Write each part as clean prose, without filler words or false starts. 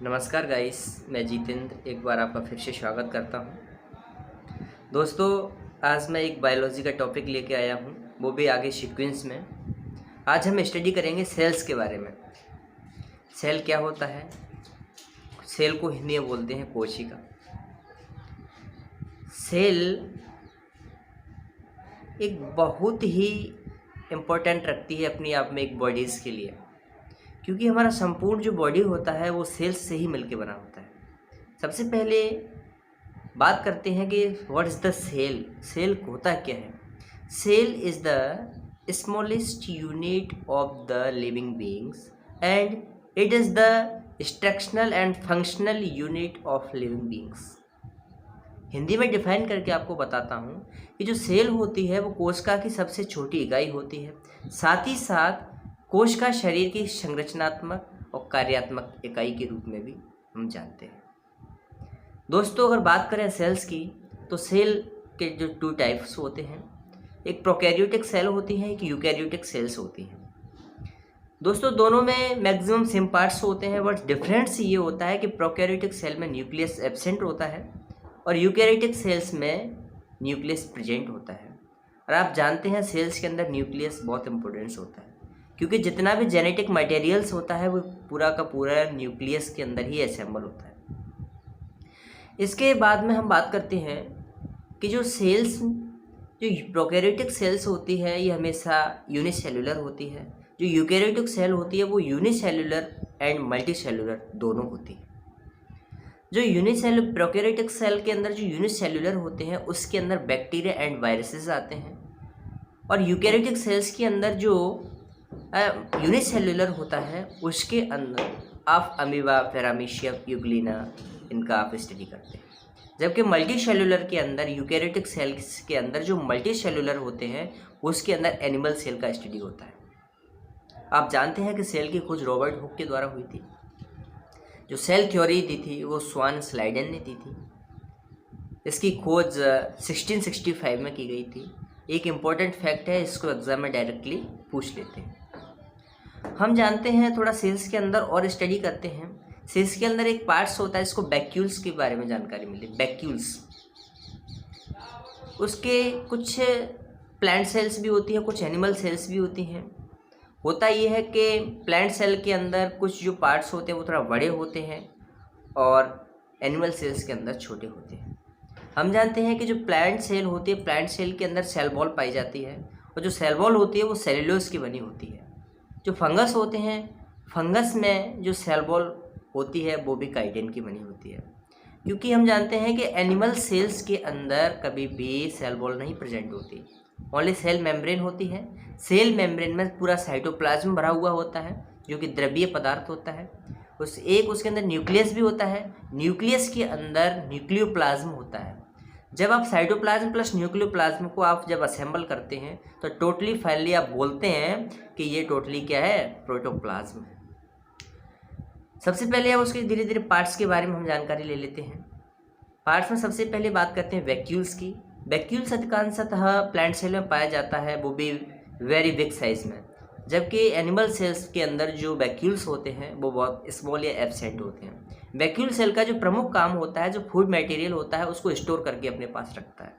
नमस्कार गाइस, मैं जितेंद्र एक बार आपका फिर से स्वागत करता हूं। दोस्तों, आज मैं एक बायोलॉजी का टॉपिक लेके आया हूं, वो भी आगे सीक्वेंस में। आज हम स्टडी करेंगे सेल्स के बारे में। सेल क्या होता है? सेल को हिंदी में बोलते हैं कोशिका। सेल एक बहुत ही इम्पोर्टेंट रखती है अपनी आप में एक बॉडीज़ के लिए, क्योंकि हमारा संपूर्ण जो बॉडी होता है वो सेल्स से ही मिलके बना होता है। सबसे पहले बात करते हैं कि what is the cell. Cell होता क्या है? Cell is the smallest unit of the living beings and it is the instructional and functional unit of living beings. Hindi में डिफाइन करके आपको बताता हूँ कि जो सेल होती है वो कोशिका की सबसे छोटी इकाई होती है, साथ ही साथ कोशिका शरीर की संरचनात्मक और कार्यात्मक इकाई के रूप में भी हम जानते हैं। दोस्तों, अगर बात करें सेल्स की तो सेल के जो 2 टाइप्स होते हैं, एक प्रोकैरियोटिक सेल होती है, एक यूकैरियोटिक सेल्स होती हैं। दोस्तों, दोनों में मैक्सिमम सेम पार्ट्स होते हैं, बट डिफरेंस ये होता है कि प्रोकैरियोटिक सेल में न्यूक्लियस एब्सेंट होता है और यूकैरियोटिक सेल्स में न्यूक्लियस प्रेजेंट होता है। और आप जानते हैं सेल्स के अंदर न्यूक्लियस बहुत इंपॉर्टेंस होता है, क्योंकि जितना भी जेनेटिक मटेरियल्स होता है वो पूरा का पूरा न्यूक्लियस के अंदर ही असेंबल होता है। इसके बाद में हम बात करते हैं कि जो सेल्स, जो प्रोकैरियोटिक सेल्स होती है ये हमेशा यूनिसेल्युलर होती है। जो यूकैरियोटिक सेल होती है वो यूनिसेल्युलर एंड मल्टीसेल्युलर दोनों होती है। जो प्रोकैरियोटिक सेल के अंदर जो यूनिसेल्युलर होते हैं उसके अंदर बैक्टीरिया एंड वायरसेस आते हैं, और यूकैरियोटिक सेल्स के अंदर जो यूनिसेल्युलर होता है उसके अंदर आप अमीबा, पैरामीशियम, यूग्लिना, इनका आप स्टडी करते हैं। जबकि मल्टी सेलुलर के अंदर, यूकैरियोटिक सेल्स के अंदर जो मल्टी सेलुलर होते हैं उसके अंदर एनिमल सेल का स्टडी होता है। आप जानते हैं कि सेल की खोज रॉबर्ट हुक के द्वारा हुई थी। जो सेल थ्योरी दी थी वो स्वान स्लाइडन ने दी थी। इसकी खोज 1665 में की गई थी। एक इम्पॉर्टेंट फैक्ट है, इसको एग्जाम में डायरेक्टली पूछ लेते हैं। हम जानते हैं, थोड़ा सेल्स के अंदर और स्टडी करते हैं। सेल्स के अंदर एक पार्ट्स होता है, इसको वैक्यूल्स के बारे में जानकारी मिली। वैक्यूल्स, उसके कुछ प्लांट सेल्स भी होती हैं, कुछ एनिमल सेल्स भी होती हैं। होता ये है कि प्लांट सेल के अंदर कुछ जो पार्ट्स होते हैं वो थोड़ा बड़े होते हैं और एनिमल सेल्स के अंदर छोटे होते हैं। हम जानते हैं कि जो प्लांट सेल होती है, प्लांट सेल के अंदर सेल वॉल पाई जाती है, और जो सेल वॉल होती है वो सेलुलोज की बनी होती है। जो फंगस होते हैं, फंगस में जो सेल वॉल होती है वो भी काइटिन की बनी होती है। क्योंकि हम जानते हैं कि एनिमल सेल्स के अंदर कभी भी सेल वॉल नहीं प्रेजेंट होती, ओनली सेल मेम्ब्रेन होती है। सेल मेम्ब्रेन में पूरा साइटोप्लाज्म भरा हुआ होता है जो कि द्रवीय पदार्थ होता है। उसके अंदर न्यूक्लियस भी होता है। न्यूक्लियस के अंदर न्यूक्लियोप्लाज्म होता है। जब आप साइटोप्लाज्म प्लस न्यूक्लियोप्लाज्म को आप जब असेंबल करते हैं तो टोटली फाइनली आप बोलते हैं कि ये टोटली क्या है? प्रोटोप्लाज्म है। सबसे पहले अब उसके धीरे धीरे पार्ट्स के बारे में हम जानकारी ले लेते हैं। पार्ट्स में सबसे पहले बात करते हैं वैक्यूल्स की। वैक्यूल्स अधिकांशतः प्लांट सेल में पाया जाता है, वो भी वेरी बिग साइज में, जबकि एनिमल सेल्स के अंदर जो वैक्यूल्स होते हैं वो बहुत स्मॉल या एब्सेंट होते हैं। वैक्यूल सेल का जो प्रमुख काम होता है, जो फूड मटेरियल होता है उसको स्टोर करके अपने पास रखता है।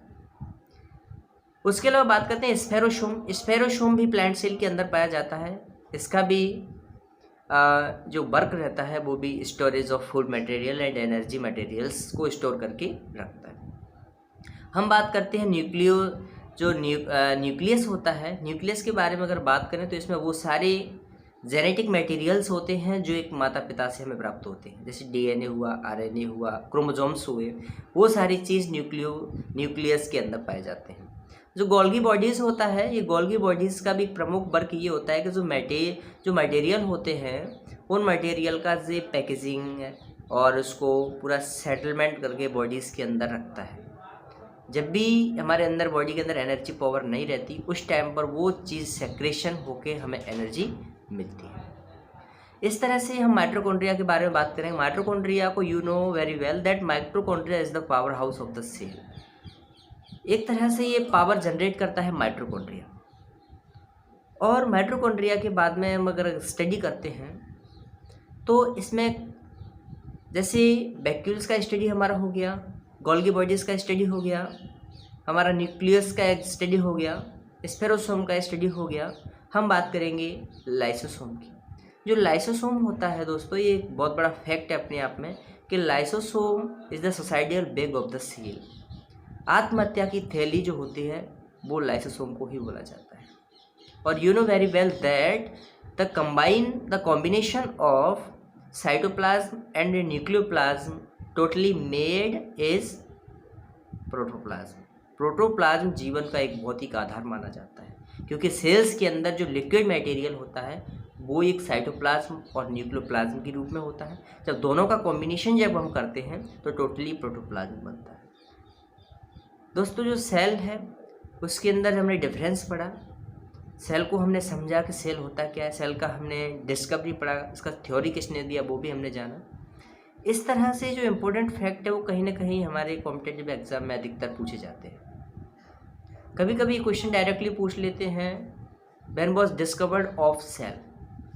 उसके अलावा बात करते हैं स्फेरोसोम। स्फेरोसोम भी प्लांट सेल के अंदर पाया जाता है। इसका भी जो वर्क रहता है वो भी storage of food material and energy materials को स्टोर करके रखता है। हम बात करते हैं न्यूक्लियस होता है। न्यूक्लियस के बारे में अगर बात करें तो इसमें वो सारे जेनेटिक मटेरियल्स होते हैं जो एक माता पिता से हमें प्राप्त होते हैं, जैसे डीएनए हुआ, आरएनए हुआ, क्रोमोसोम्स हुए, वो सारी चीज़ न्यूक्लियस के अंदर पाए जाते हैं। जो गोल्गी बॉडीज़ होता है, ये गोल्गी बॉडीज़ का भी प्रमुख वर्क ये होता है कि जो मटेरियल होते हैं उन मटेरियल का जो पैकेजिंग और उसको पूरा सेटलमेंट करके बॉडीज़ के अंदर रखता है। जब भी हमारे अंदर बॉडी के अंदर एनर्जी पावर नहीं रहती उस टाइम पर वो चीज़ सेक्रेशन होके हमें एनर्जी मिलती है। इस तरह से हम माइटोकॉन्ड्रिया के बारे में बात करें। माइटोकॉन्ड्रिया को you know very well that mitochondria is the powerhouse of the cell. एक तरह से ये पावर जनरेट करता है माइटोकॉन्ड्रिया। और माइटोकॉन्ड्रिया के बाद में हम अगर स्टडी करते हैं तो इसमें जैसे बैक्यूल्स का स्टडी हमारा हो गया, गोल्गी बॉडीज़ का स्टडी हो गया, हमारा न्यूक्लियस का स्टडी हो गया, स्पेरोसोम का स्टडी हो गया। हम बात करेंगे लाइसोसोम की। जो लाइसोसोम होता है दोस्तों, ये एक बहुत बड़ा फैक्ट है अपने आप में कि lysosome is the suicidal bag of the cell. आत्महत्या की थैली जो होती है वो लाइसोसोम को ही बोला जाता है। और you know very well that the combination of cytoplasm and nucleoplasm totally made is protoplasm. Protoplasm जीवन का एक भौतिक आधार माना जाता है, क्योंकि सेल्स के अंदर जो लिक्विड मटेरियल होता है वो एक साइटोप्लाज्म और न्यूक्लियोप्लाज्म के रूप में होता है। जब दोनों का कॉम्बिनेशन जब हम करते हैं तो टोटली प्रोटोप्लाज्म बनता है। दोस्तों जो सेल है उसके अंदर हमने डिफरेंस पढ़ा, सेल को हमने समझा कि सेल होता क्या है, सेल का हमने डिस्कवरी पढ़ा, इसका थ्योरी किसने दिया वो भी हमने जाना। इस तरह से जो इम्पोर्टेंट फैक्ट है वो कहीं ना कहीं हमारे कॉम्पिटिटिव एग्जाम में अधिकतर पूछे जाते हैं। कभी कभी क्वेश्चन डायरेक्टली पूछ लेते हैं, when was discovered of cell,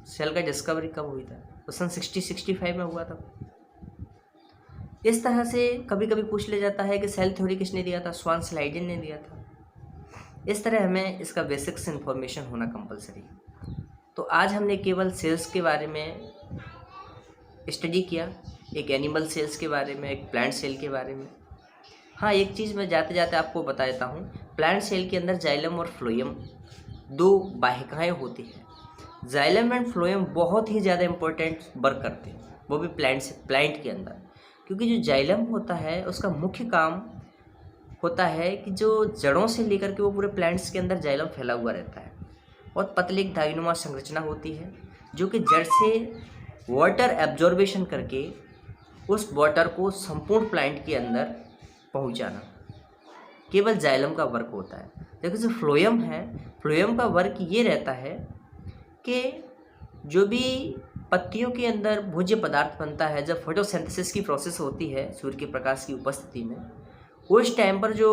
cell का डिस्कवरी कब हुई था, तो सन 60-65 में हुआ था। इस तरह से कभी कभी पूछ ले जाता है कि सेल थ्योरी किसने दिया था, स्वान स्लाइडन ने दिया था। इस तरह हमें इसका बेसिक्स इन्फॉर्मेशन होना कंपलसरी है। तो आज हमने केवल सेल्स के बारे में स्टडी किया, एक एनिमल सेल्स के बारे में, एक प्लांट सेल के बारे में। हाँ, एक चीज़ मैं जाते जाते आपको बता देता हूँ, प्लांट सेल के अंदर जाइलम और फ्लोएम दो वाहिकाएँ होती हैं। जाइलम एंड फ्लोएम बहुत ही ज़्यादा इम्पोर्टेंट वर्क करते हैं, वो भी प्लांट के अंदर, क्योंकि जो जाइलम होता है उसका मुख्य काम होता है कि जो जड़ों से लेकर के वो पूरे प्लांट्स के अंदर जाइलम फैला हुआ रहता है। और पतली एक धागनुमा संरचना होती है जो कि जड़ से वाटर एब्जॉर्बेशन करके उस वाटर को संपूर्ण प्लांट के अंदर पहुंचाना केवल जाइलम का वर्क होता है। देखो जो फ्लोएम है, फ्लोएम का वर्क ये रहता है कि जो भी पत्तियों के अंदर भोज्य पदार्थ बनता है, जब फोटोसिंथेसिस की प्रोसेस होती है सूर्य के प्रकाश की उपस्थिति में, उस टाइम पर जो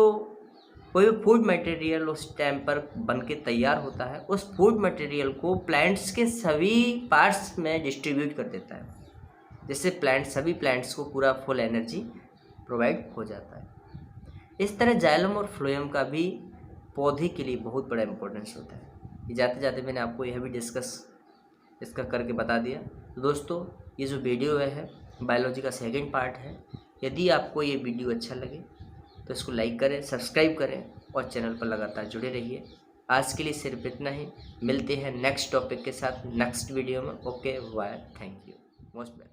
कोई भी फूड मटेरियल उस टाइम पर बन के तैयार होता है, उस फूड मटेरियल को प्लांट्स के सभी पार्ट्स में डिस्ट्रीब्यूट कर देता है, जिससे सभी प्लांट्स को पूरा फुल एनर्जी प्रोवाइड हो जाता है। इस तरह जाइलम और फ्लोएम का भी पौधे के लिए बहुत बड़ा इम्पोर्टेंस होता है। जाते जाते मैंने आपको यह भी डिस्कस इसका करके बता दिया। तो दोस्तों ये जो वीडियो है बायोलॉजी का सेकंड पार्ट है। यदि आपको ये वीडियो अच्छा लगे तो इसको लाइक करें, सब्सक्राइब करें और चैनल पर लगातार जुड़े रहिए। आज के लिए सिर्फ इतना ही, मिलते हैं नेक्स्ट टॉपिक के साथ नेक्स्ट वीडियो में। Okay bye, thank you most welcome.